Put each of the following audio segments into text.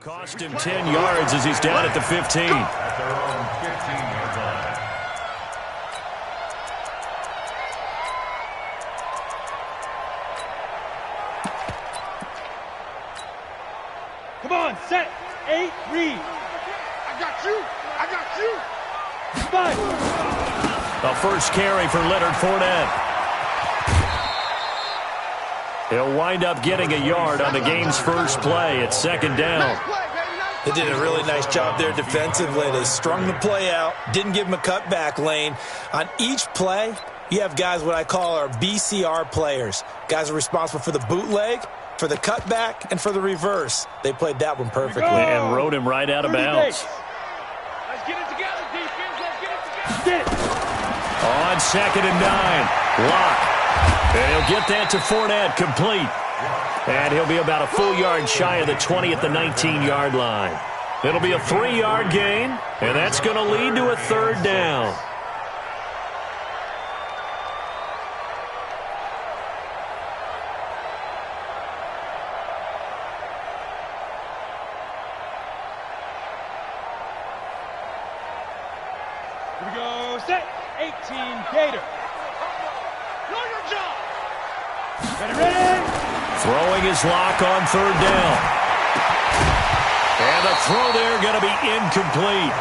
Cost him 10 yards as he's down at the 15. At their own 15-yard line. Come on, set, 8, read. I got you. I got you. 5. A first carry for Leonard Fournette. He'll wind up getting a yard on the game's first play. It's second down. They did a really nice job there defensively. They strung the play out, didn't give him a cutback lane. On each play, you have guys what I call our BCR players. Guys are responsible for the bootleg, for the cutback, and for the reverse. They played that one perfectly. And rode him right out of bounds. Let's get it together, defense. Let's get it together. On 2nd and 9. Lock. And he'll get that to Fournette, complete. And he'll be about a full yard shy of the 20 at the 19-yard line. It'll be a 3-yard gain, and that's going to lead to a third down. Here we go, set, 18, Gator. Do your job. Ready. Throwing his lock on 3rd down. And the throw there going to be incomplete.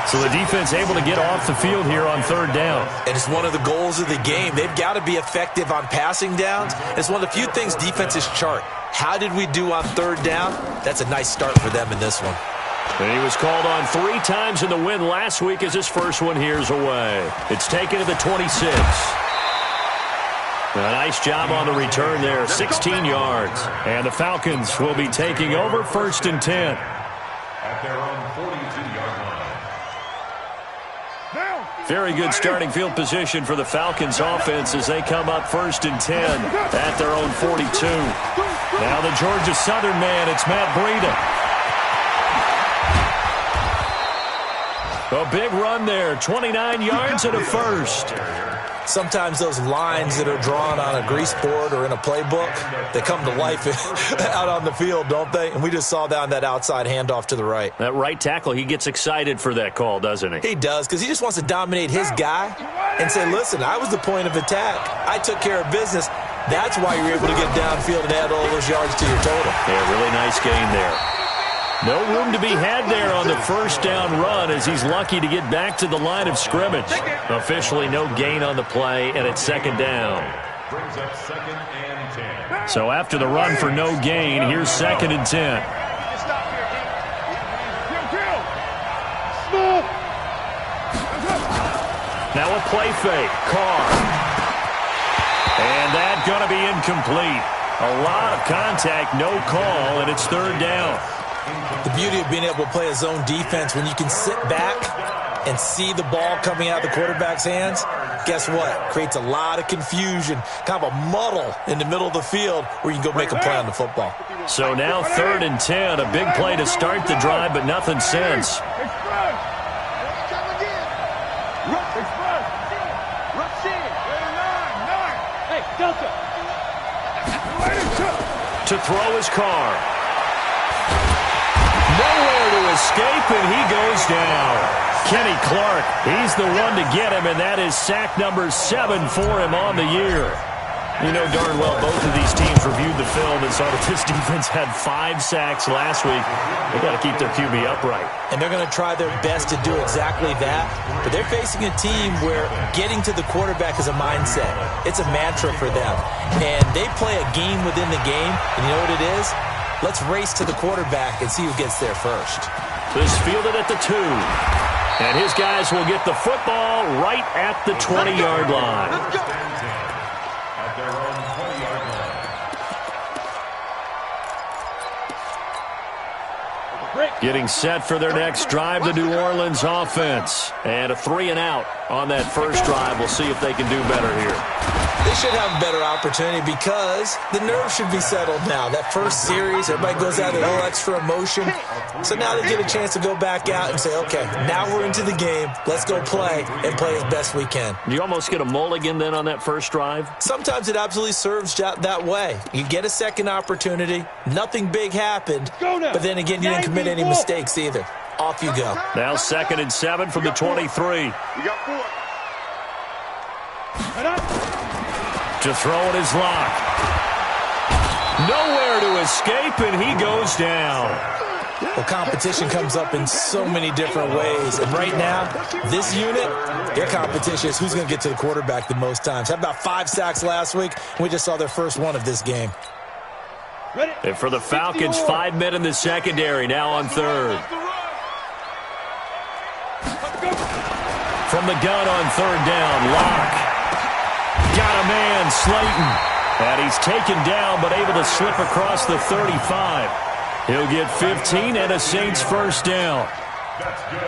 So the defense able to get off the field here on 3rd down. And it's one of the goals of the game. They've got to be effective on passing downs. It's one of the few things defenses chart. How did we do on 3rd down? That's a nice start for them in this one. And he was called on 3 times in the win last week as his first one here's away. It's taken to the 26. A nice job on the return there, 16 yards. And the Falcons will be taking over 1st and 10. At their own 42-yard line. Very good starting field position for the Falcons offense as they come up 1st and 10 at their own 42. Now the Georgia Southern man, it's Matt Breida. A big run there, 29 yards and a first. Sometimes those lines that are drawn on a grease board or in a playbook, they come to life out on the field, don't they? And we just saw that on that outside handoff to the right. That right tackle, he gets excited for that call, doesn't he? He does, because he just wants to dominate his guy and say, listen, I was the point of attack. I took care of business. That's why you're able to get downfield and add all those yards to your total. Yeah, really nice gain there. No room to be had there on the first down run as he's lucky to get back to the line of scrimmage. Officially no gain on the play, and it's 2nd down. Brings up 2nd and 10. So after the run for no gain, here's 2nd and 10. Now a play fake. Carr. And that's going to be incomplete. A lot of contact, no call, and it's 3rd down. The beauty of being able to play a zone defense, when you can sit back and see the ball coming out of the quarterback's hands, guess what? Creates a lot of confusion, kind of a muddle in the middle of the field where you can go make a play on the football. So now 3rd and 10, a big play to start the drive, but nothing since. Hey, Delta. To throw his car. Nowhere to escape, and he goes down. Kenny Clark, he's the one to get him, and that is sack number 7 for him on the year. You know darn well both of these teams reviewed the film and saw that this defense had 5 sacks last week. They got to keep their QB upright. And they're going to try their best to do exactly that. But they're facing a team where getting to the quarterback is a mindset. It's a mantra for them. And they play a game within the game. And you know what it is? Let's race to the quarterback and see who gets there first. This fielded at the 2. And his guys will get the football right at the 20-yard line. At their own 20-yard line. Getting set for their next drive, the New Orleans offense. And a 3 and out on that first drive. We'll see if they can do better here. They should have a better opportunity because the nerves should be settled now. That first series, everybody goes out with a little extra emotion. So now they get a chance to go back out and say, okay, now we're into the game. Let's go play and play as best we can. You almost get a mulligan then on that first drive? Sometimes it absolutely serves that way. You get a second opportunity. Nothing big happened. But then again, you didn't commit any mistakes either. Off you go. Now 2nd and 7 from the 23. You got 4. To throw it is Locke. Nowhere to escape, and he goes down. Well, competition comes up in so many different ways. And right now, this unit, their competition is who's going to get to the quarterback the most times. How about 5 sacks last week? We just saw their first one of this game. And for the Falcons, 5 men in the secondary, now on 3rd. From the gun on 3rd down, Locke. Got a man, Slayton. And he's taken down, but able to slip across the 35. He'll get 15 and a Saints first down.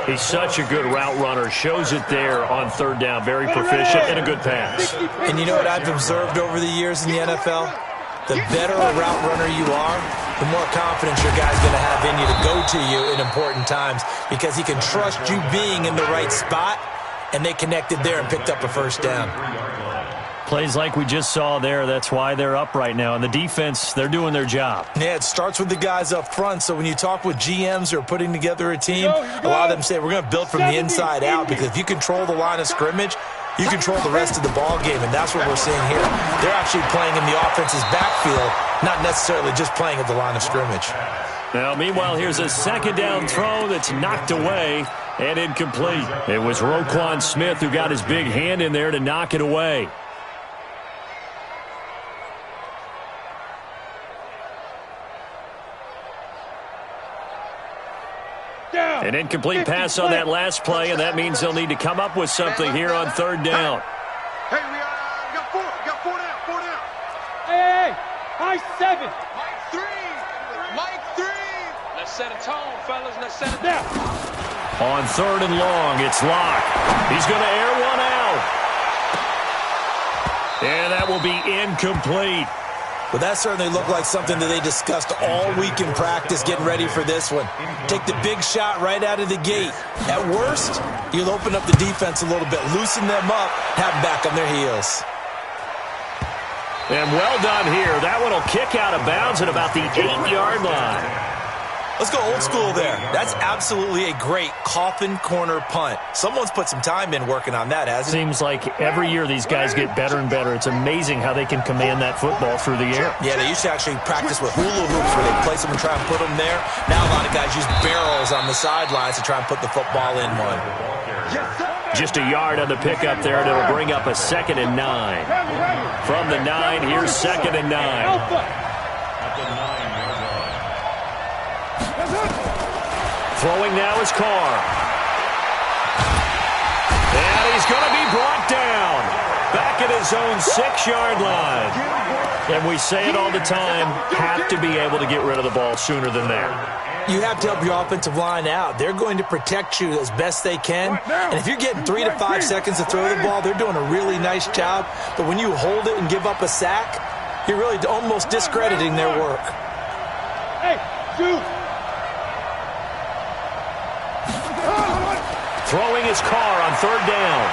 He's such a good route runner. Shows it there on 3rd down. Very proficient and a good pass. And you know what I've observed over the years in the NFL? The better a route runner you are, the more confidence your guy's going to have in you to go to you in important times because he can trust you being in the right spot, and they connected there and picked up a first down. Plays like we just saw there, that's why they're up right now. And the defense, they're doing their job. Yeah, it starts with the guys up front. So when you talk with GMs who are putting together a team, a lot of them say we're going to build from the inside out because if you control the line of scrimmage, you control the rest of the ball game, and that's what we're seeing here. They're actually playing in the offense's backfield, not necessarily just playing at the line of scrimmage. Now, meanwhile, here's a 2nd down throw that's knocked away and incomplete. It was Roquan Smith who got his big hand in there to knock it away. An incomplete pass on that last play, and that means they'll need to come up with something here on 3rd down. Hey, we got 4. We got 4 down. 4 down. Hey, high 7. Mike 3. Mike 3. Let's set a tone, fellas. Let's set it Now. On 3rd and long, it's Locke. He's going to air one out. And that will be incomplete. But that certainly looked like something that they discussed all week in practice getting ready for this one. Take the big shot right out of the gate. At worst, you'll open up the defense a little bit, loosen them up, have them back on their heels. And well done here. That one will kick out of bounds at about the 8-yard line. Let's go old school there. That's absolutely a great coffin corner punt. Someone's put some time in working on that, hasn't it? Seems like every year these guys get better and better. It's amazing how they can command that football through the air. Yeah, they used to actually practice with hula hoops where they place them and try and put them there. Now a lot of guys use barrels on the sidelines to try and put the football in one. Just a yard on the pickup there, and it'll bring up a 2nd and 9. From the 9, here's 2nd and 9. Throwing now is Carr. And he's going to be brought down. Back at his own 6-yard line. And we say it all the time, have to be able to get rid of the ball sooner than that. You have to help your offensive line out. They're going to protect you as best they can. And if you're getting 3 to 5 seconds to throw the ball, they're doing a really nice job. But when you hold it and give up a sack, you're really almost discrediting their work. Hey, shoot. Throwing his Carr on 3rd down.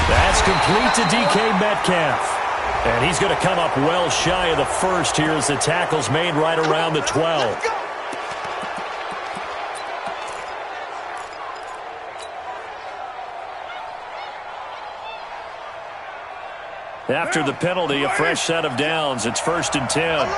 That's complete to DK Metcalf. And he's going to come up well shy of the first here as the tackle's made right around the 12. After the penalty, a fresh set of downs. It's 1st and 10.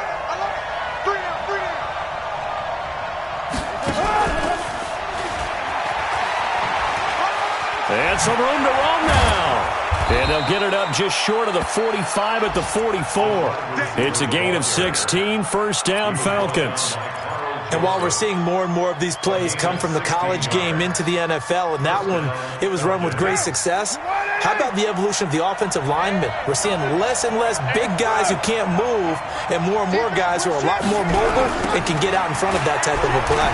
And some room to roam now. And they'll get it up just short of the 45 at the 44. It's a gain of 16, 1st down Falcons. And while we're seeing more and more of these plays come from the college game into the NFL, and that one, it was run with great success, how about the evolution of the offensive linemen? We're seeing less and less big guys who can't move and more guys who are a lot more mobile and can get out in front of that type of a play.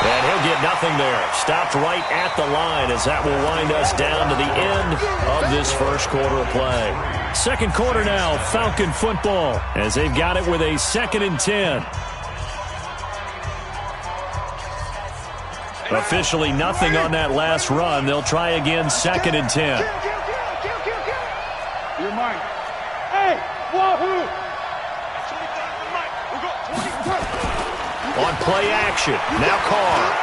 And he'll get nothing there. Stopped right at the line as that will wind us down to the end of this first quarter of play. Second quarter now, Falcon football, as they've got it with a 2nd and 10. Officially nothing on that last run. They'll try again, 2nd and 10. You're mine. Hey, wahoo! On play action, now Carr.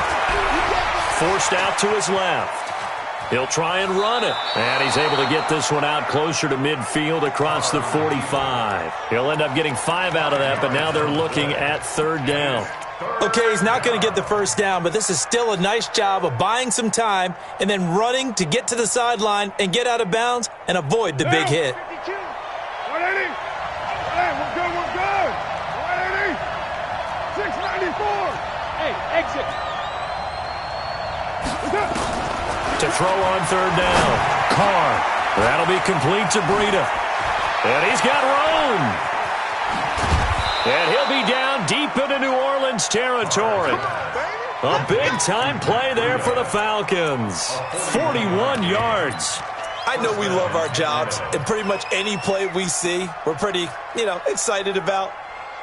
Forced out to his left. He'll try and run it. And he's able to get this one out closer to midfield across the 45. He'll end up getting 5 out of that, but now they're looking at 3rd down. Okay, he's not going to get the first down, but this is still a nice job of buying some time and then running to get to the sideline and get out of bounds and avoid the big hit. 180. Hey, we're good, we're good. 180. 694. Hey, exit. To throw on 3rd down. Carr. That'll be complete to Breida. And he's got room. And he'll be down deep into New Orleans territory. A big-time play there for the Falcons. 41 yards. I know we love our jobs, and pretty much any play we see, we're pretty, excited about.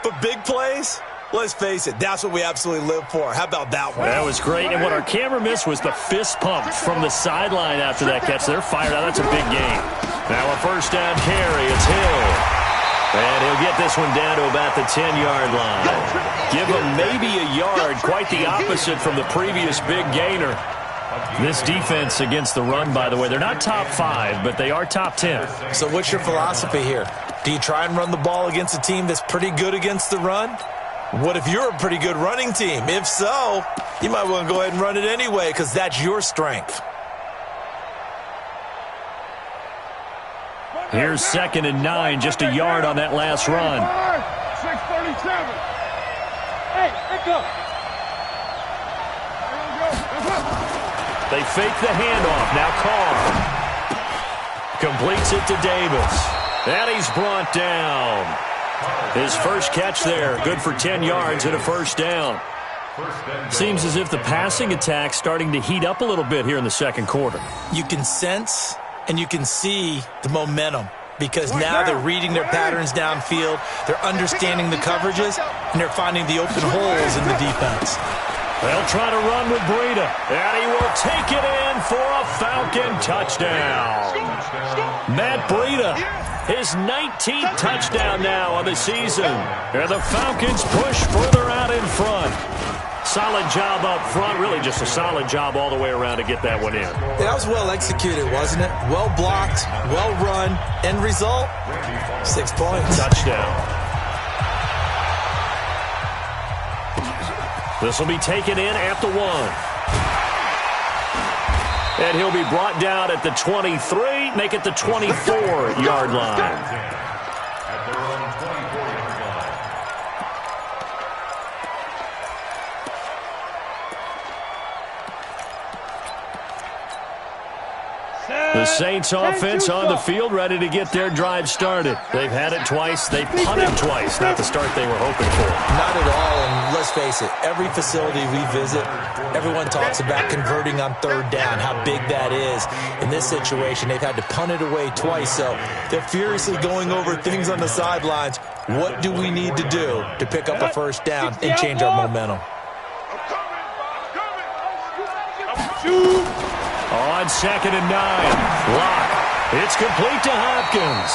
But big plays, let's face it, that's what we absolutely live for. How about that one? That was great, and what our camera missed was the fist pump from the sideline after that catch. They're fired out. That's a big game. Now a 1st down carry. It's Hill. And he'll get this one down to about the 10-yard line. Give him maybe a yard, quite the opposite from the previous big gainer. This defense against the run, by the way, they're not top 5, but they are top 10. So what's your philosophy here? Do you try and run the ball against a team that's pretty good against the run? What if you're a pretty good running team? If so, you might want to go ahead and run it anyway because that's your strength. Here's 2nd and 9, just a yard on that last run. 637. Hey, let's go. They fake the handoff. Now Carr completes it to Davis. And he's brought down. His first catch there, good for 10 yards and a 1st down. Seems as if the passing attack's starting to heat up a little bit here in the 2nd quarter. You can sense and you can see the momentum because now they're reading their patterns downfield, they're understanding the coverages, and they're finding the open holes in the defense. They'll try to run with Breida, and he will take it in for a Falcon touchdown. Matt Breida, his 19th touchdown now of the season. And the Falcons push further out in front. Solid job up front, really just a solid job all the way around to get that one in. Yeah, that was well executed, wasn't it? Well blocked, well run. End result, 6 points. Touchdown. This will be taken in at the 1. And he'll be brought down at the 23, make it the 24-yard line. The Saints offense on the field, ready to get their drive started. They've had it twice. They punted twice. Not the start they were hoping for. Not at all, and let's face it, every facility we visit, everyone talks about converting on 3rd down, how big that is. In this situation, they've had to punt it away twice, so they're furiously going over things on the sidelines. What do we need to do to pick up a 1st down and change our momentum? On 2nd and 9, Locke. It's complete to Hopkins.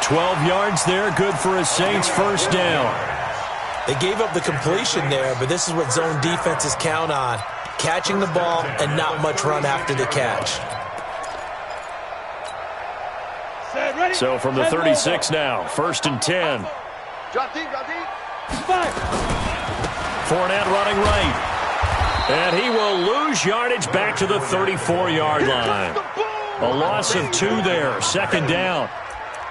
12 yards there, good for a Saints 1st down. They gave up the completion there, but this is what zone defenses count on. Catching the ball and not much run after the catch. So from the 36 now, 1st and 10. Fournette running right. And he will lose yardage back to the 34-yard line. A loss of 2 there, 2nd down.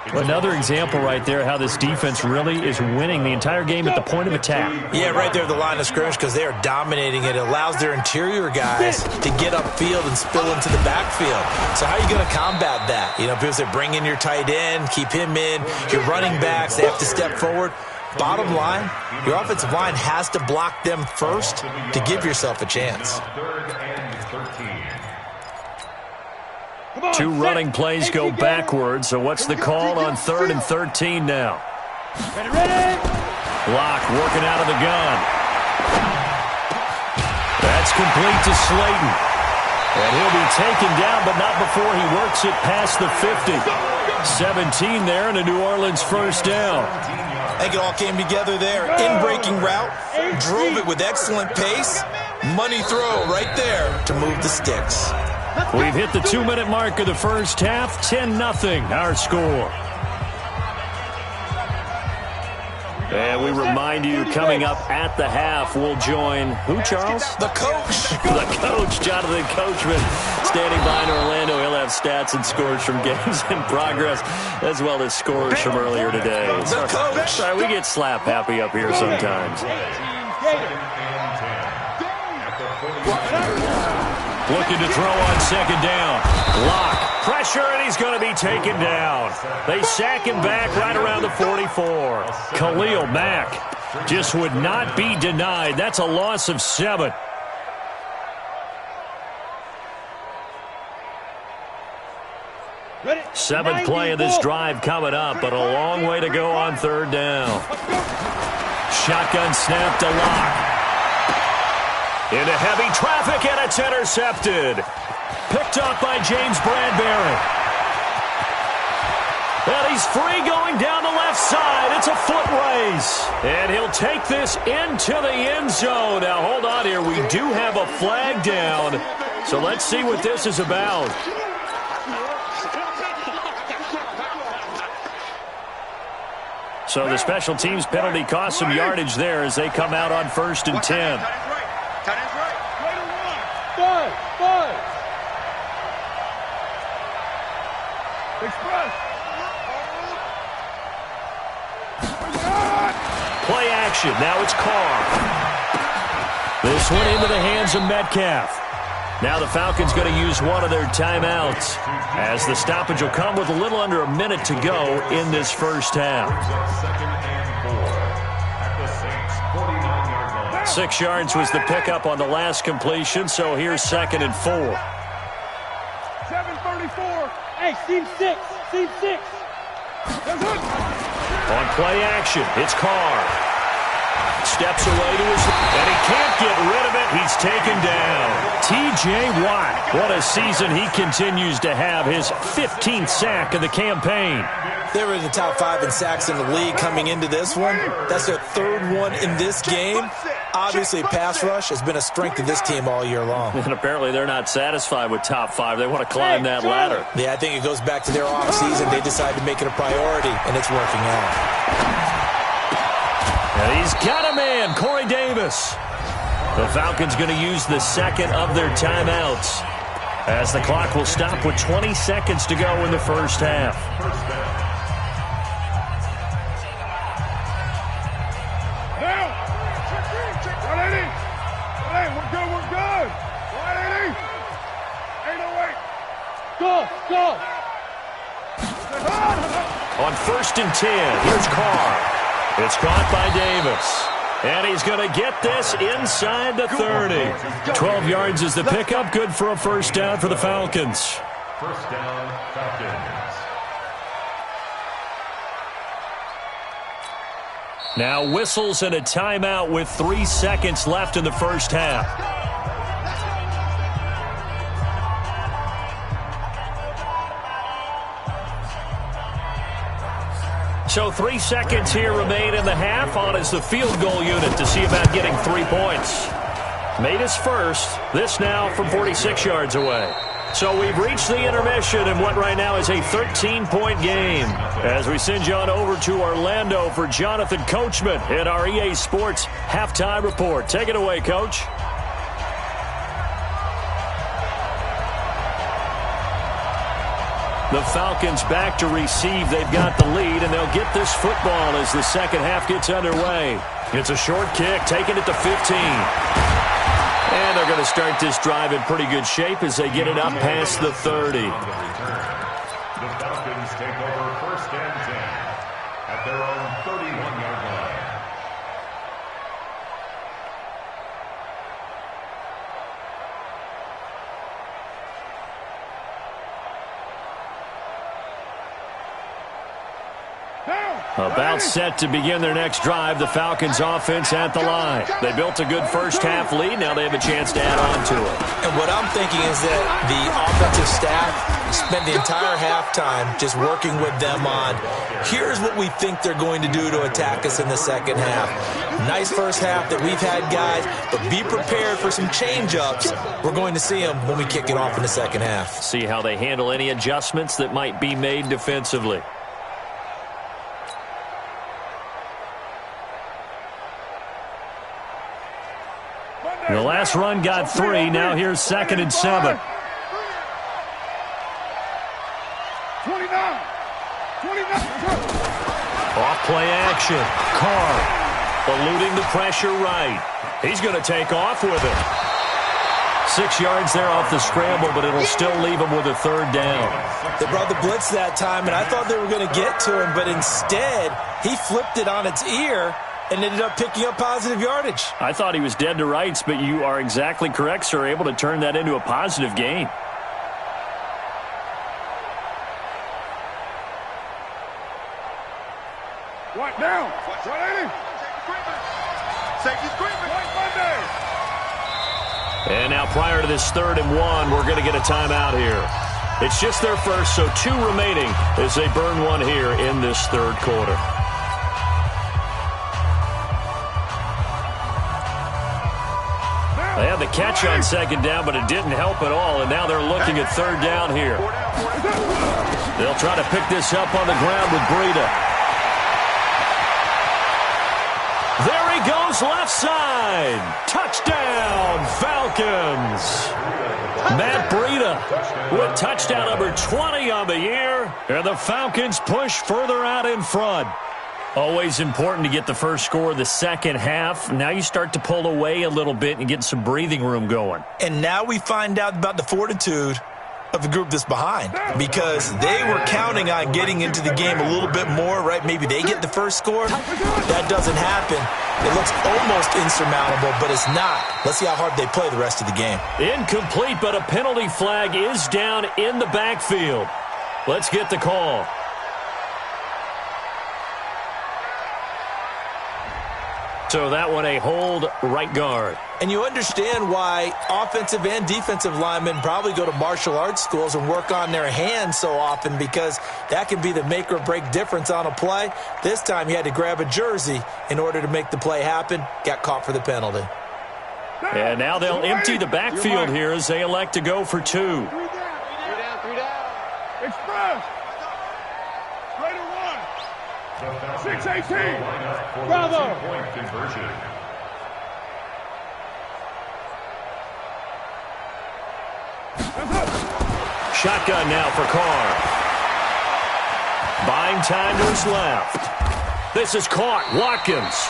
Another example right there how this defense really is winning the entire game at the point of attack. Yeah, right there at the line of scrimmage because they are dominating it. It allows their interior guys to get upfield and spill into the backfield. So how are you going to combat that? People say bring in your tight end, keep him in. Your running backs, they have to step forward. Bottom line, your offensive line has to block them first to give yourself a chance. Two running plays go backwards, so what's the call on 3rd and 13 now? Ready. Locke working out of the gun. That's complete to Slayton. And he'll be taken down, but not before he works it past the 50. 17 there and a New Orleans first down. I think it all came together there. In-breaking route, drove it with excellent pace. Money throw right there to move the sticks. We've hit the 2-minute mark of the first half. 10-0 our score. And we remind you, coming up at the half, we'll join who, Charles? The coach. The coach, Jonathan Coachman, standing by in Orlando. He'll have stats and scores from games in progress, as well as scores from earlier today. The coach. Sorry, we get slap happy up here sometimes. Looking to throw on 2nd down. Locke, pressure, and he's going to be taken down. They sack him back right around the 44. Khalil Mack just would not be denied. That's a loss of 7. Seventh play of this drive coming up, but a long way to go on 3rd down. Shotgun snap to Locke. Into heavy traffic, and it's intercepted. Picked up by James Bradbury. And he's free going down the left side. It's a foot race. And he'll take this into the end zone. Now, hold on here. We do have a flag down. So let's see what this is about. So the special teams penalty cost some yardage there as they come out on 1st and 10. Five. Express. Play action. Now it's Carr. This one into the hands of Metcalf. Now the Falcons going to use one of their timeouts, as the stoppage will come with a little under a minute to go in this first half. 6 yards was the pickup on the last completion, so here's 2nd and 4. 7:34. Hey, seam 6. On play action, it's Carr. Steps away to his, and he can't get rid of it. He's taken down. T.J. Watt, what a season he continues to have. His 15th sack of the campaign. They were in the top 5 in sacks in the league coming into this one. That's their 3rd one in this game. Obviously, pass rush has been a strength of this team all year long. And apparently they're not satisfied with top 5. They want to climb that ladder. Yeah, I think it goes back to their offseason. They decided to make it a priority, and it's working out. And he's got a man, Corey Davis. The Falcons going to use the 2nd of their timeouts, as the clock will stop with 20 seconds to go in the first half. Go. On 1st and 10, here's Carr. It's caught by Davis. And he's going to get this inside the 30. 12 yards is the pickup. Good for a first down for the Falcons. First down, Falcons. Now whistles and a timeout with 3 seconds left in the first half. So 3 seconds here remain in the half. On is the field goal unit to see about getting 3 points. Made his first. This now from 46 yards away. So we've reached the intermission in what right now is a 13-point game. As we send you on over to Orlando for Jonathan Coachman in our EA Sports Halftime Report. Take it away, Coach. The Falcons back to receive. They've got the lead, and they'll get this football as the second half gets underway. It's a short kick, taking it to 15. And they're going to start this drive in pretty good shape as they get it up past the 30. The Falcons take over 1st and 10 at their own 31-yard line. About set to begin their next drive, the Falcons offense at the line. They built a good first-half lead. Now they have a chance to add on to it. And what I'm thinking is that the offensive staff spent the entire halftime just working with them on, here's what we think they're going to do to attack us in the second half. Nice first half that we've had, guys, but be prepared for some change-ups. We're going to see them when we kick it off in the second half. See how they handle any adjustments that might be made defensively. The last run got 3. Now here's 2nd and 7. 29. Off play action. Carr eluding the pressure right. He's going to take off with it. 6 yards there off the scramble, but it'll still leave him with a 3rd down. They brought the blitz that time, and I thought they were going to get to him, but instead he flipped it on its ear and ended up picking up positive yardage. I thought he was dead to rights, but you are exactly correct, sir. Able to turn that into a positive gain. Right down. 180. Safety screen. Right Monday. And now prior to this 3rd and 1, we're going to get a timeout here. It's just their first, so 2 remaining as they burn one here in this 3rd quarter. They had the catch on 2nd down, but it didn't help at all, and now they're looking at 3rd down here. They'll try to pick this up on the ground with Breida. There he goes, left side. Touchdown, Falcons. Matt Breida with touchdown number 20 on the year, and the Falcons push further out in front. Always important to get the first score of the second half. Now you start to pull away a little bit and get some breathing room going. And now we find out about the fortitude of the group that's behind, because they were counting on getting into the game a little bit more, right? Maybe they get the first score. That doesn't happen. It looks almost insurmountable, but it's not. Let's see how hard they play the rest of the game. Incomplete, but a penalty flag is down in the backfield. Let's get the call. So that one a hold, right guard. And you understand why offensive and defensive linemen probably go to martial arts schools and work on their hands so often, because that can be the make or break difference on a play. This time he had to grab a jersey in order to make the play happen. Got caught for the penalty. And now they'll empty the backfield here as they elect to go for 2. 3 down. Express. Straight to 1. 6-18. Bravo. Point conversion. Shotgun now for Carr. Buying time to his left. This is caught. Watkins.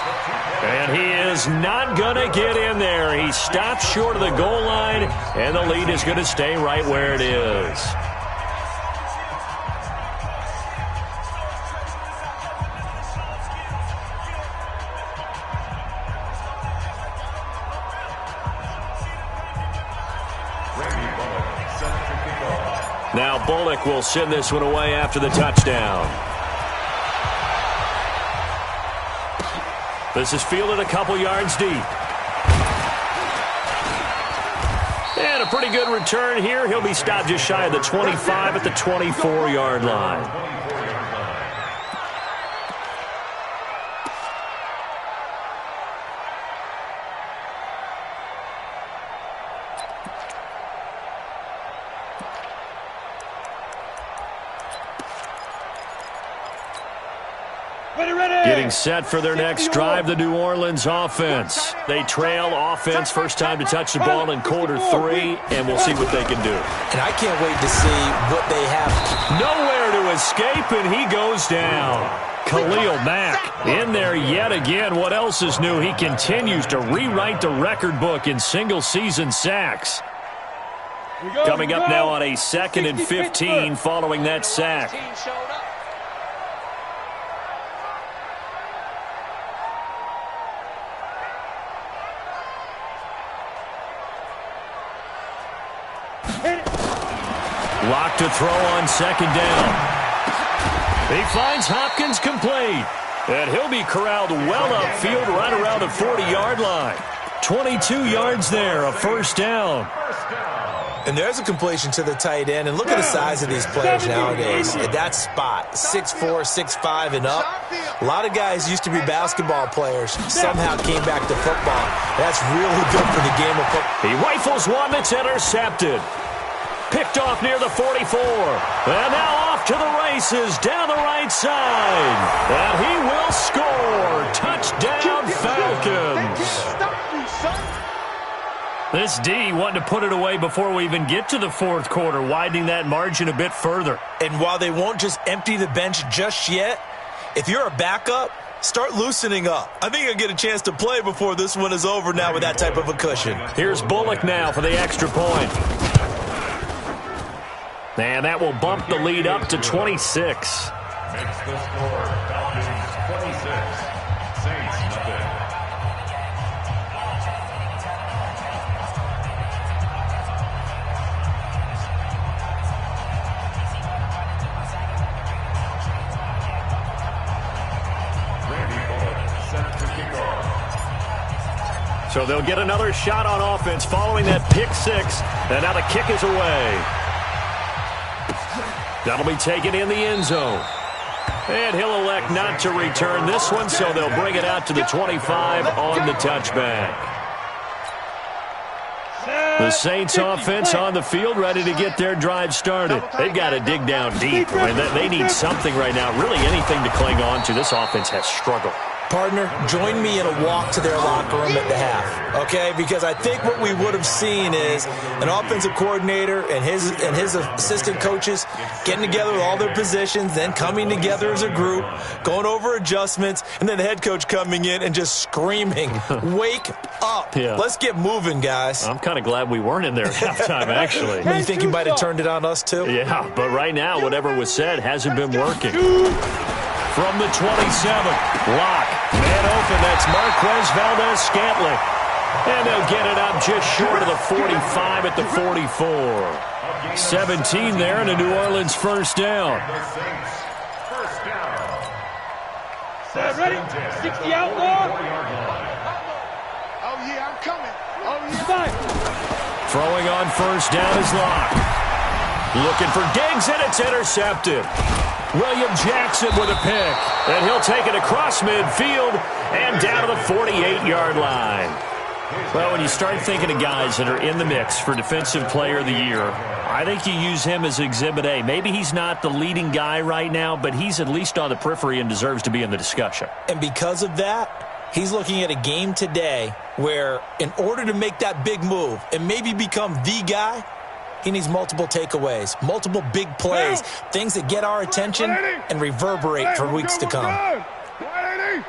And he is not going to get in there. He stops short of the goal line, and the lead is going to stay right where it is. Now Bullock will send this one away after the touchdown. This is fielded a couple yards deep. And a pretty good return here. He'll be stopped just shy of the 25 at the 24-yard line. Getting set for their next drive, the New Orleans offense. They trail offense, first time to touch the ball in quarter 3, and we'll see what they can do. And I can't wait to see what they have. Nowhere to escape, and he goes down. Khalil Mack in there yet again. What else is new? He continues to rewrite the record book in single-season sacks. Coming up now on a 2nd and 15 following that sack. Lock to throw on 2nd down. He finds Hopkins complete. And he'll be corralled well upfield right around the 40-yard line. 22 yards there, a first down. And there's a completion to the tight end. And look at the size of these players nowadays. At that spot, 6'4", 6'5", and up. A lot of guys used to be basketball players, somehow came back to football. That's really good for the game of football. He rifles one that's intercepted. Picked off near the 44. And now off to the races down the right side. And he will score. Touchdown, Falcons. This D wanting to put it away before we even get to the fourth quarter, widening that margin a bit further. And while they won't just empty the bench just yet, if you're a backup, start loosening up. I think you'll get a chance to play before this one is over now with that type of a cushion. Here's Bullock now for the extra point. And that will bump the lead up to 26. Makes the score Falcons 26, Saints nothing. So they'll get another shot on offense following that pick six. And now the kick is away. That'll be taken in the end zone. And he'll elect not to return this one, so they'll bring it out to the 25 on the touchback. The Saints offense on the field, ready to get their drive started. They've got to dig down deep. I mean, they need something right now, really anything to cling on to. This offense has struggled. Partner, join me in a walk to their locker room at the half, okay? Because I think what we would have seen is an offensive coordinator and his assistant coaches getting together with all their positions, then coming together as a group, going over adjustments, and then the head coach coming in and just screaming, wake up. Yeah. Let's get moving, guys. I'm kind of glad we weren't in there at halftime, actually. You think you might have turned it on us, too? Yeah, but right now, whatever was said hasn't been working. From the 27, Locke, man open, that's Marquez Valdez-Scantling. And they'll get it up just short of the 45 at the 44. 17 there and a New Orleans first down. First down. Ready? 60 outlaw. Oh, yeah, I'm coming. Oh, yeah. Throwing on first down is Locke. Looking for Diggs, and it's intercepted. William Jackson with a pick, and he'll take it across midfield and down to the 48-yard line. Well, when you start thinking of guys that are in the mix for Defensive Player of the Year, I think you use him as Exhibit A. Maybe he's not the leading guy right now, but he's at least on the periphery and deserves to be in the discussion. And because of that, he's looking at a game today where in order to make that big move and maybe become the guy, he needs multiple takeaways, multiple big plays, things that get our attention and reverberate for weeks to come. 180.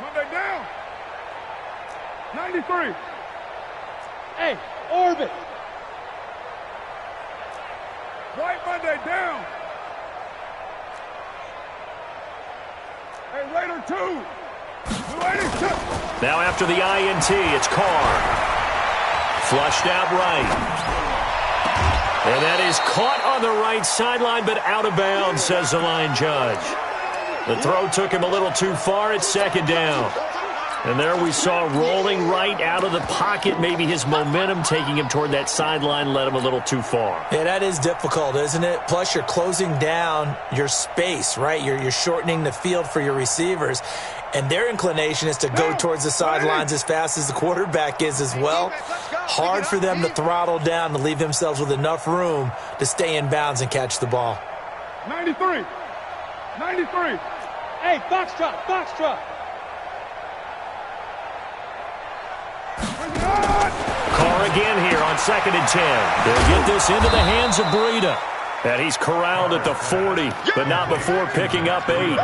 Monday down. 93. Hey, orbit. Right Monday down. Hey, Raider 2. 282. Now after the INT, it's Carr. Flushed out right. And that is caught on the right sideline, but out of bounds, says the line judge. The throw took him a little too far. It's second down. And there we saw rolling right out of the pocket. Maybe his momentum taking him toward that sideline led him a little too far. Yeah, that is difficult, isn't it? Plus, you're closing down your space, right? You're shortening the field for your receivers. And their inclination is to go towards the sidelines as fast as the quarterback is as well. Hard for them to throttle down to leave themselves with enough room to stay in bounds and catch the ball. 93. 93. Hey, Foxtrot, Foxtrot. Carr again here on 2nd and 10. They'll get this into the hands of Breida. And he's corralled at the 40, but not before picking up 8.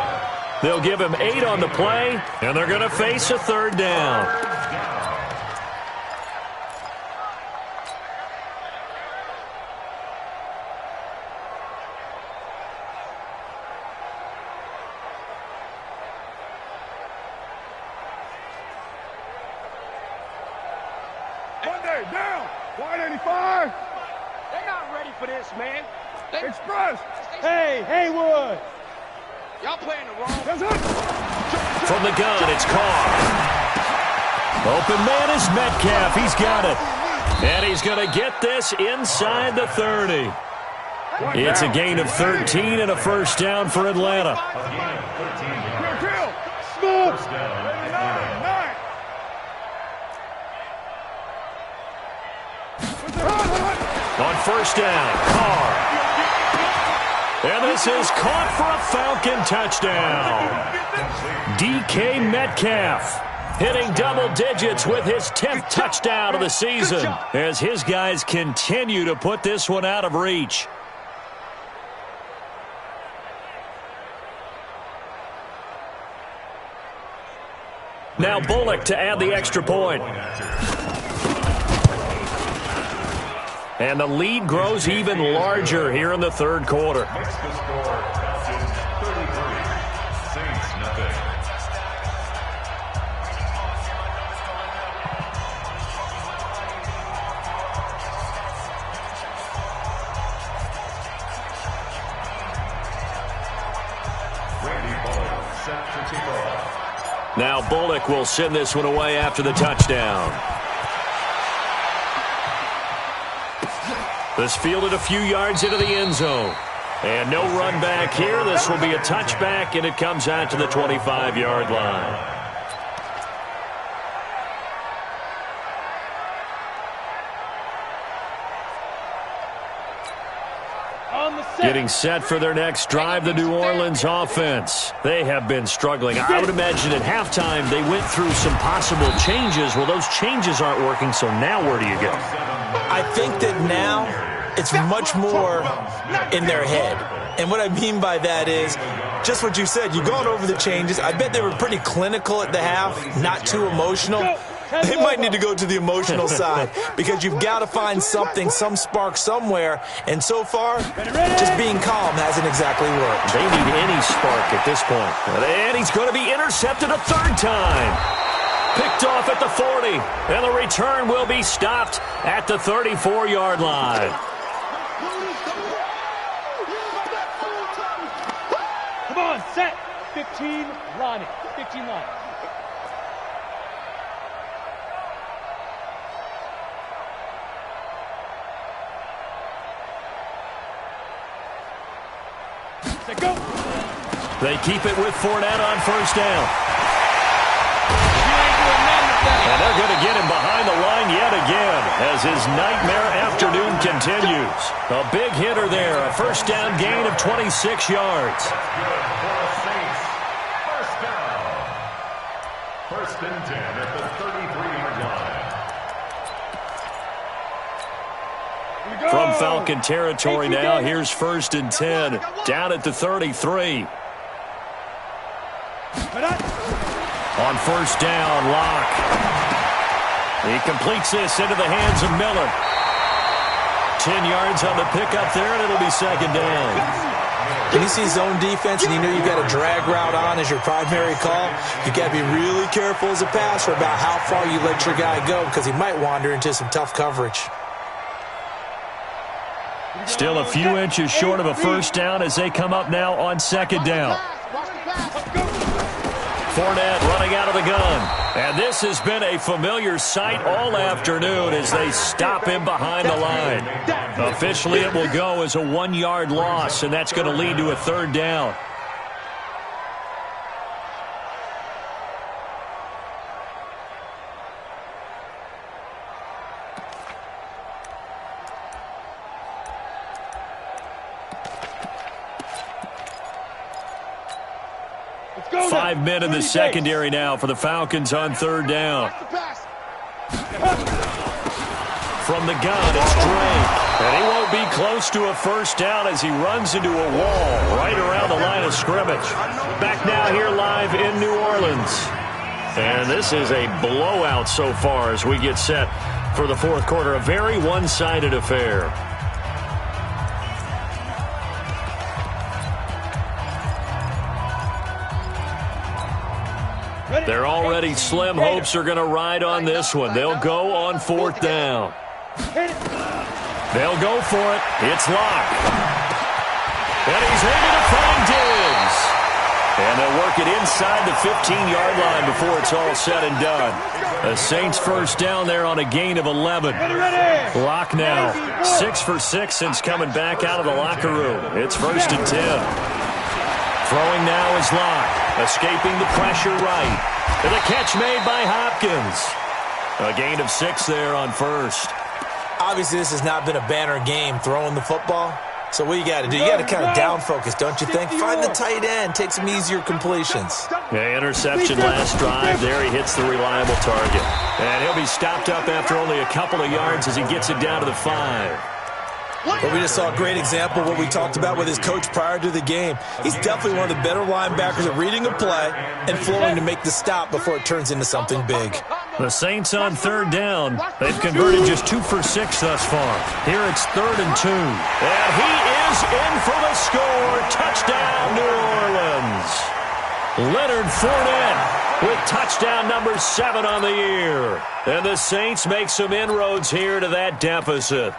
They'll give him 8 on the play, and they're going to face a third down. Monday down. 185. They're not ready for this, man. Express. Hey, Haywood. Y'all playing the wrong. From the gun, it's Carr. Open man is Metcalf. He's got it. And he's going to get this inside the 30. It's a gain of 13 and a first down for Atlanta. On first down, Carr. And this is caught for a Falcon touchdown. DK Metcalf hitting double digits with his 10th touchdown of the season as his guys continue to put this one out of reach. Now Bullock to add the extra point. And the lead grows even larger here in the third quarter. Makes the score Falcons 33, Saints nothing. Randy Bullock set to kick off. Now Bullock will send this one away after the touchdown. This fielded a few yards into the end zone. And no run back here. This will be a touchback, and it comes out to the 25-yard line. Getting set for their next drive, the New Orleans offense. They have been struggling. I would imagine at halftime they went through some possible changes. Well, those changes aren't working, so now where do you go? I think that now it's much more in their head. And what I mean by that is just what you said. You've gone over the changes. I bet they were pretty clinical at the half, not too emotional. They might need to go to the emotional side because you've got to find something, some spark somewhere. And so far, just being calm hasn't exactly worked. They need any spark at this point. And he's going to be intercepted a third time. Picked off at the 40. And the return will be stopped at the 34-yard line. Come on, set. 15, line. 15 line. Go. They keep it with Fournette on first down. And they're going to get him behind the line yet again as his nightmare afternoon continues. A big hitter there, a first down gain of 26 yards. First down. First and 10 at the 33-yard line. From Falcon territory now, here's first and 10, down at the 33. On first down, Locke. He completes this into the hands of Miller. 10 yards on the pickup there, and it'll be second down. When you see zone defense and you know you've got a drag route on as your primary call, you got to be really careful as a passer about how far you let your guy go because he might wander into some tough coverage. Still a few inches short of a first down as they come up now on second down. Fournette running out of the gun. And this has been a familiar sight all afternoon as they stop him behind the line. Officially, it will go as a 1-yard loss, and that's going to lead to a third down. Five men in the secondary now for the Falcons on third down. From the gun, it's Drake. And he won't be close to a first down as he runs into a wall right around the line of scrimmage. Back now here live in New Orleans. And this is a blowout so far as we get set for the fourth quarter. A very one-sided affair. They're already slim hopes are going to ride on this one. They'll go on fourth down. They'll go for it. It's Locke. And he's able to find Diggs. And they'll work it inside the 15-yard line before it's all said and done. The Saints first down there on a gain of 11. Lock now. 6 for 6 since coming back out of the locker room. It's 1st and 10. Throwing now is Lock. Escaping the pressure right. And the catch made by Hopkins. A gain of 6 there on first. Obviously, this has not been a banner game throwing the football. So what you got to do? You got to kind of down focus, don't you think? Find the tight end. Take some easier completions. Yeah, interception last drive. There he hits the reliable target. And he'll be stopped up after only a couple of yards as he gets it down to the 5. But we just saw a great example of what we talked about with his coach prior to the game. He's definitely one of the better linebackers at reading a play and flowing to make the stop before it turns into something big. The Saints on 3rd down. They've converted just 2 for 6 thus far. Here it's 3rd and 2. And he is in for the score. Touchdown, New Orleans. Leonard Fournette with touchdown number 7 on the year. And the Saints make some inroads here to that deficit.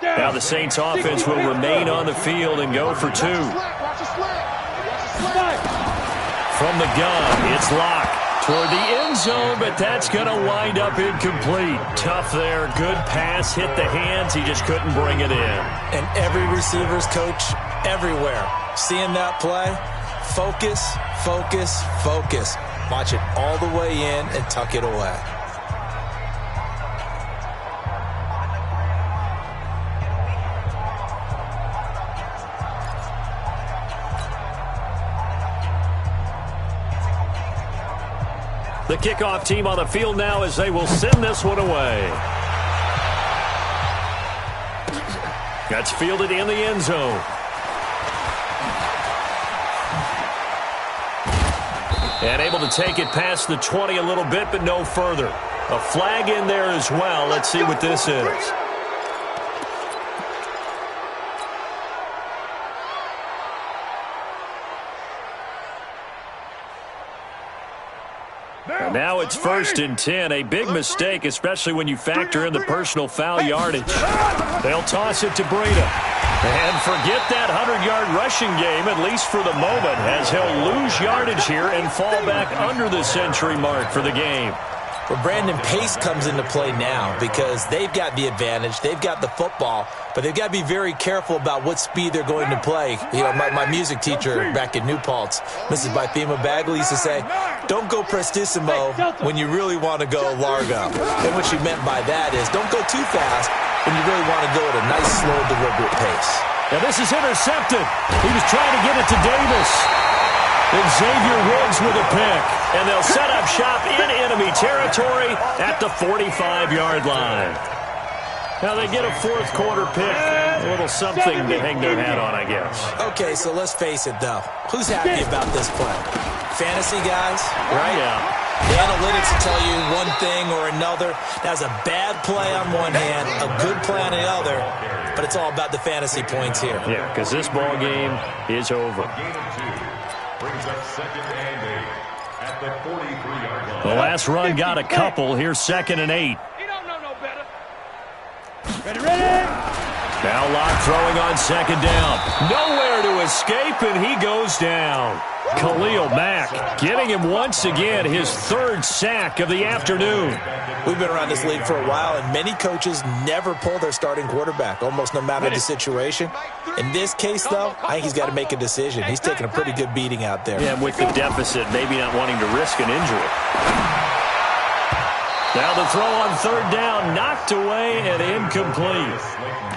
Now the Saints offense will remain on the field and go for 2. From the gun, it's Lock toward the end zone, but that's going to wind up incomplete. Tough there. Good pass. Hit the hands. He just couldn't bring it in. And every receiver's coach everywhere. Seeing that play, focus, focus, focus. Watch it all the way in and tuck it away. The kickoff team on the field now as they will send this one away. That's fielded in the end zone. And able to take it past the 20 a little bit, but no further. A flag in there as well. Let's see what this is. Now it's 1st and 10. A big mistake, especially when you factor in the personal foul yardage. They'll toss it to Breida. And forget that 100-yard rushing game, at least for the moment, as he'll lose yardage here and fall back under the century mark for the game. Well, Brandon, pace comes into play now because they've got the advantage. They've got the football, but they've got to be very careful about what speed they're going to play. You know, my music teacher back in New Paltz, Mrs. Bythema Bagley, used to say, don't go prestissimo when you really want to go largo. And what she meant by that is don't go too fast when you really want to go at a nice, slow, deliberate pace. Now this is intercepted. He was trying to get it to Davis. And Xavier Woods with a pick. And they'll set up shop in enemy territory at the 45-yard line. Now they get a 4th quarter pick. A little something to hang their hat on, I guess. Okay, so let's face it, though. Who's happy about this play? Fantasy guys, right? Yeah. The analytics will tell you one thing or another. That's a bad play on one hand, a good play on the other, but it's all about the fantasy points here. Yeah, because this ball game is over. Brings up 2nd and 8 at the 43-yard line. The last run got a couple. Here's 2nd and 8. You don't know no better. Ready? Now Lock throwing on 2nd down. Nowhere to escape, and he goes down. Khalil Mack getting him once again, his 3rd sack of the afternoon. We've been around this league for a while, and many coaches never pull their starting quarterback, almost no matter the situation. In this case, though, I think he's got to make a decision. He's taking a pretty good beating out there. Yeah, with the deficit, maybe not wanting to risk an injury. Now the throw on 3rd down, knocked away and incomplete.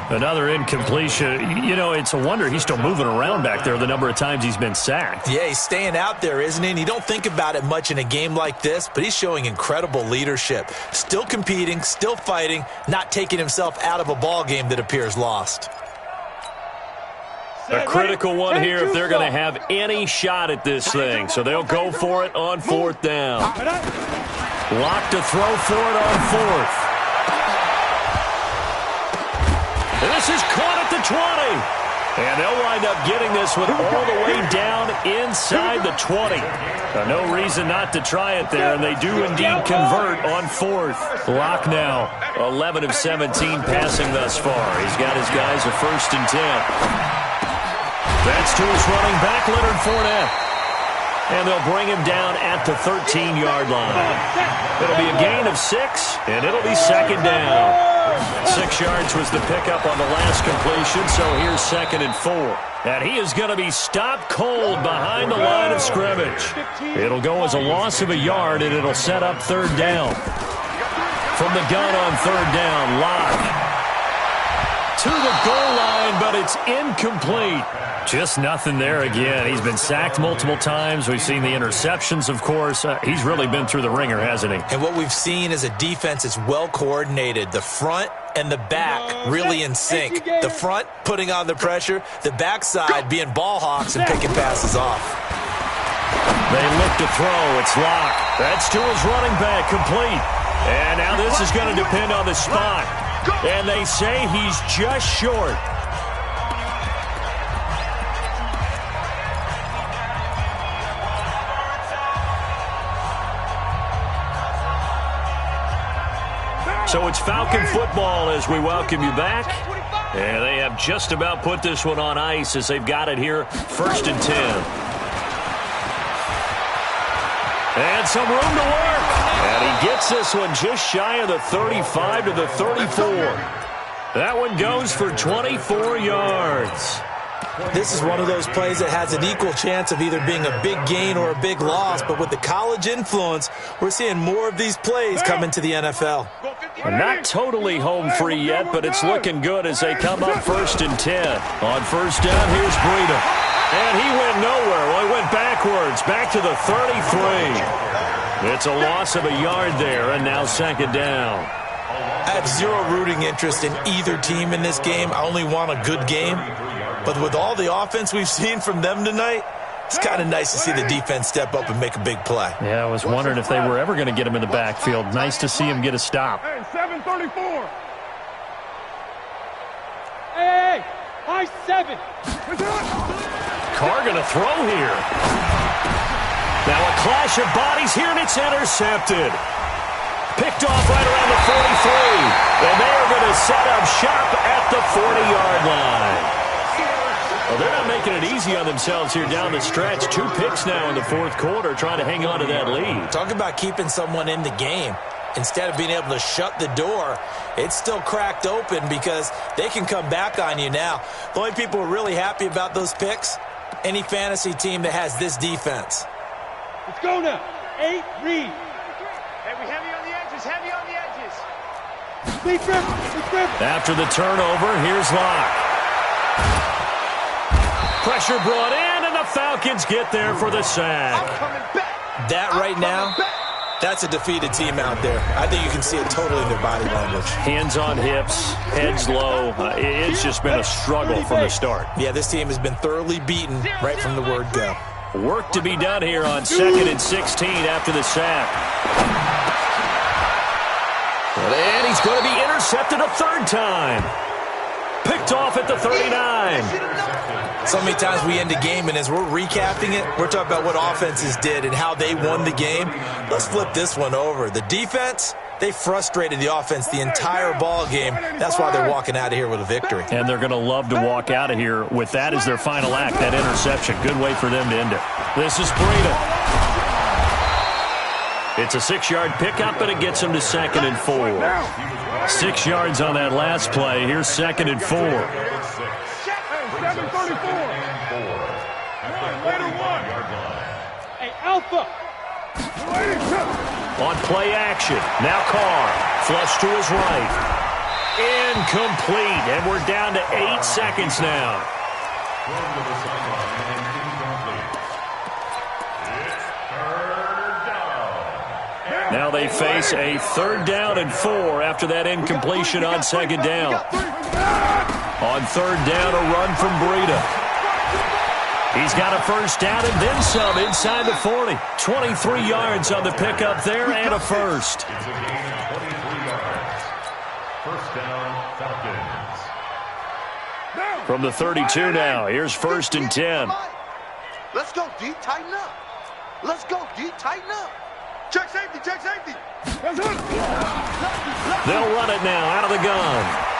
Another incompletion. You know, it's a wonder he's still moving around back there the number of times he's been sacked. Yeah, he's staying out there, isn't he? And you don't think about it much in a game like this, but he's showing incredible leadership. Still competing, still fighting, not taking himself out of a ball game that appears lost. A critical one here if they're going to have any shot at this thing. So they'll go for it on 4th down. Lock to throw for it on 4th. And this is caught at the 20. And they'll wind up getting this one all the way down inside the 20. No reason not to try it there, and they do indeed convert on fourth. Locke now, 11 of 17 passing thus far. He's got his guys a 1st and 10. That's to his running back, Leonard Fournette. And they'll bring him down at the 13-yard line. It'll be a gain of 6, and it'll be 2nd down. 6 yards was the pickup on the last completion, so here's 2nd and 4. And he is going to be stopped cold behind the line of scrimmage. It'll go as a loss of a yard, and it'll set up 3rd down. From the gun on 3rd down, Locke to the goal line, but it's incomplete. Just nothing there again. He's been sacked multiple times. We've seen the interceptions, of course. He's really been through the ringer, hasn't he? And what we've seen is a defense that's well coordinated. The front and the back really in sync. The front putting on the pressure, the backside being ball hawks and picking passes off. They look to throw. It's Locke. That's to his running back, complete. And now this is going to depend on the spot. And they say he's just short. So it's Falcon football as we welcome you back. And they have just about put this one on ice as they've got it here, 1st and 10. And some room to work. And he gets this one just shy of the 35 to the 34. That one goes for 24 yards. This is one of those plays that has an equal chance of either being a big gain or a big loss. But with the college influence, we're seeing more of these plays come into the NFL. Not totally home free yet, but it's looking good as they come up 1st and 10. On 1st down, here's Breida. And he went nowhere. Well, he went backwards, back to the 33. It's a loss of a yard there, and now 2nd down. I have zero rooting interest in either team in this game. I only want a good game. But with all the offense we've seen from them tonight, it's kind of nice to see the defense step up and make a big play. Yeah, I was wondering if they were ever going to get him in the backfield. Nice to see him get a stop. Hey, 734. Hey, high 7. Carr going to throw here. Now a clash of bodies here, and it's intercepted. Picked off right around the 43. And they are going to set up shop at the 40-yard line. Well, they're not making it easy on themselves here down the stretch. 2 picks now in the 4th quarter, trying to hang on to that lead. Talk about keeping someone in the game. Instead of being able to shut the door, it's still cracked open because they can come back on you now. The only people who are really happy about those picks, any fantasy team that has this defense. Let's go now. 8, read. Hey, we heavy on the edges, heavy on the edges. After the turnover, here's Locke. Pressure brought in, and the Falcons get there for the sack. That right now, that's a defeated team out there. I think you can see it totally in their body language. Hands on hips, heads low. It's just been a struggle from the start. Yeah, this team has been thoroughly beaten right from the word go. Work to be done here on 2nd and 16 after the sack. And he's going to be intercepted a 3rd time. Picked off at the 39. So many times we end a game, and as we're recapping it, we're talking about what offenses did and how they won the game. Let's flip this one over. The defense, they frustrated the offense the entire ball game. That's why they're walking out of here with a victory. And they're going to love to walk out of here with that as their final act, that interception. Good way for them to end it. This is Breida. It's a 6-yard pickup, and it gets him to 2nd and 4. 6 yards on that last play. Here's 2nd and 4. 734. Later 1. Hey, Alpha. On play action. Now Carr. Flush to his right. Incomplete. And we're down to 8 seconds now. Now they face a 3rd down and 4 after that incompletion on 2nd down. On 3rd down, a run from Breida. He's got a 1st down and then some inside the 40. 23 yards on the pickup there and a 1st. It's a gain of 23 yards. 1st down, Falcons. From the 32 now, here's 1st and 10. Let's go, D. Tighten up. Let's go, D. Tighten up. Check safety, check safety. They'll run it now out of the gun.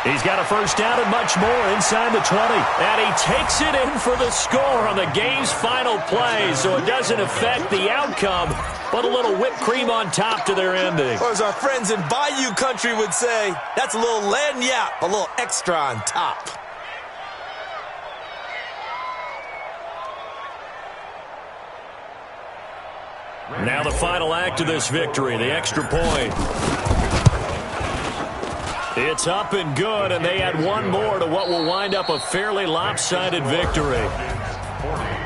He's got a 1st down and much more inside the 20. And he takes it in for the score on the game's final play, so it doesn't affect the outcome, but a little whipped cream on top to their ending. Or as our friends in Bayou country would say, that's a little lagniappe, a little extra on top. Now the final act of this victory, the extra point. It's up and good, and they add one more to what will wind up a fairly lopsided victory.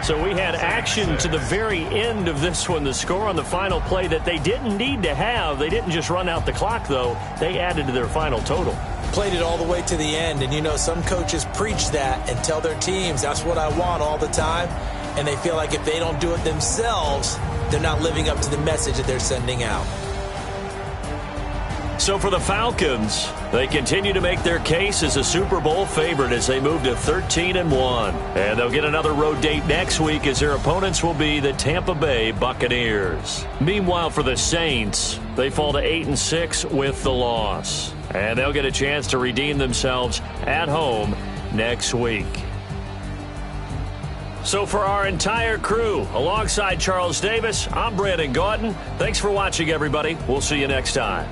So we had action to the very end of this one. The score on the final play that they didn't need to have. They didn't just run out the clock, though. They added to their final total. Played it all the way to the end, and you know some coaches preach that and tell their teams, that's what I want all the time, and they feel like if they don't do it themselves, they're not living up to the message that they're sending out. So for the Falcons, they continue to make their case as a Super Bowl favorite as they move to 13-1. And they'll get another road date next week as their opponents will be the Tampa Bay Buccaneers. Meanwhile, for the Saints, they fall to 8-6 with the loss. And they'll get a chance to redeem themselves at home next week. So for our entire crew, alongside Charles Davis, I'm Brandon Gaudin. Thanks for watching, everybody. We'll see you next time.